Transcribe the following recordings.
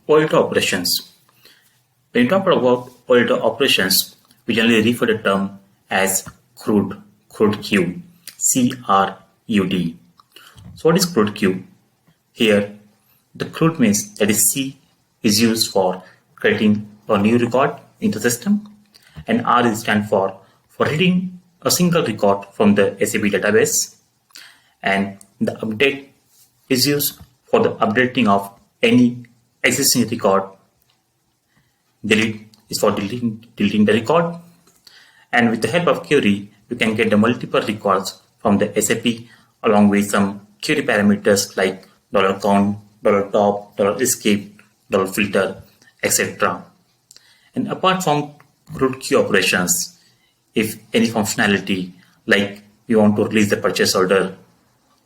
OData operations. When we talk about OData operations, we generally refer to the term as CRUDQ, C-R-U-D. So what is CRUDQ? Here, the CRUD means that is C is used for creating a new record in the system, and R is stand for reading a single record from the SAP database, and the update is used for the updating of any existing record. Delete is for deleting the record, and with the help of query, you can get the multiple records from the SAP along with some query parameters like $count, $top, $escape, $filter, etc. And apart from CRUDQ operations, if any functionality like you want to release the purchase order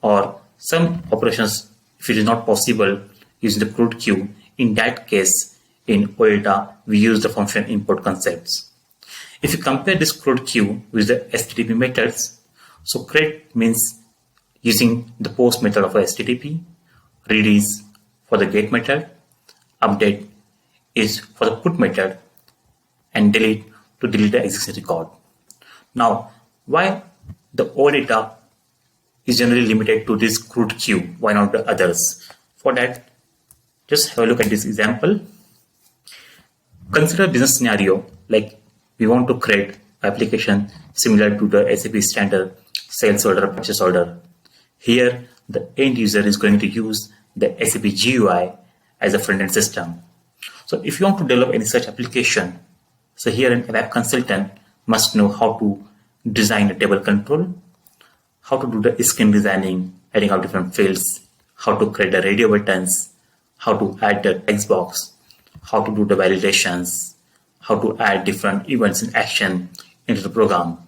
or some operations, if it is not possible using the CRUDQ, in that case, in OData, we use the function import concepts. If you compare this CRUDQ with the HTTP methods, so create means using the post method of a HTTP, read is for the get method, update is for the put method, and delete to delete the existing record. Now, why the OData is generally limited to this CRUDQ, why not the others? For that, just have a look at this example. Consider a business scenario like we want to create application similar to the SAP standard sales order, purchase order. Here, the end user is going to use the SAP GUI as a front-end system. So if you want to develop any such application, so here an ABAP consultant must know how to design a table control, how to do the screen designing, adding out different fields, how to create the radio buttons, how to add the text box, how to do the validations, how to add different events in action into the program.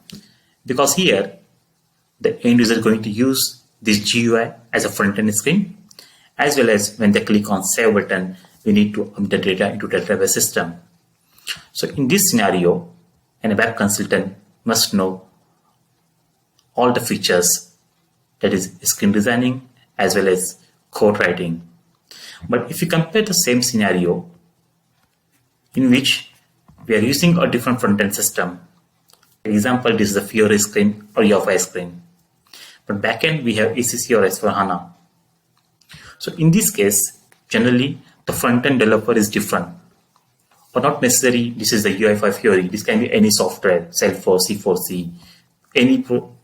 Because here, the end user is going to use this GUI as a front-end screen, as well as when they click on save button, we need to update data into the database system. So in this scenario, an ABAP consultant must know all the features, that is screen designing as well as code writing. But if you compare the same scenario in which we are using a different front-end system, for example, this is a Fiori screen or UFI screen, but backend we have ECC or S4HANA. So in this case, generally the front-end developer is different, or not necessarily this is the UFI Fiori. This can be any software, Salesforce, C4C,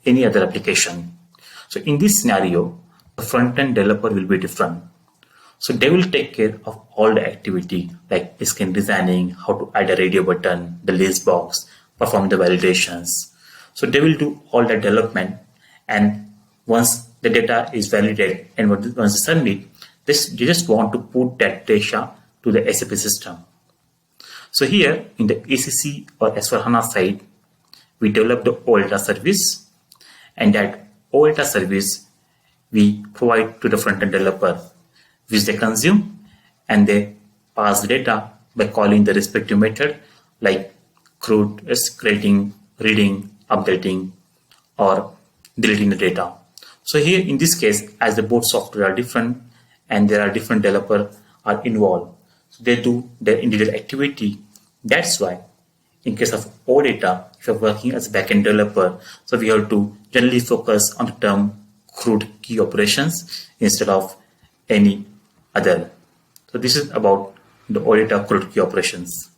any other application. So in this scenario, the front-end developer will be different. So they will take care of all the activity like screen designing, how to add a radio button, the list box, perform the validations. So they will do all the development, and once the data is validated and once they submit, they just want to put that data to the SAP system. So here in the ECC or S4HANA side, we develop the OData service, and that OData service we provide to the front-end developer, which they consume and they pass the data by calling the respective method like CRUD is creating, reading, updating, or deleting the data. So here in this case, as the both software are different and there are different developers are involved, so they do their individual activity. That's why in case of OData, if you're working as a backend developer, so we have to generally focus on the term CRUDQ operations instead of any other. So this is about the OData CRUDQ operations.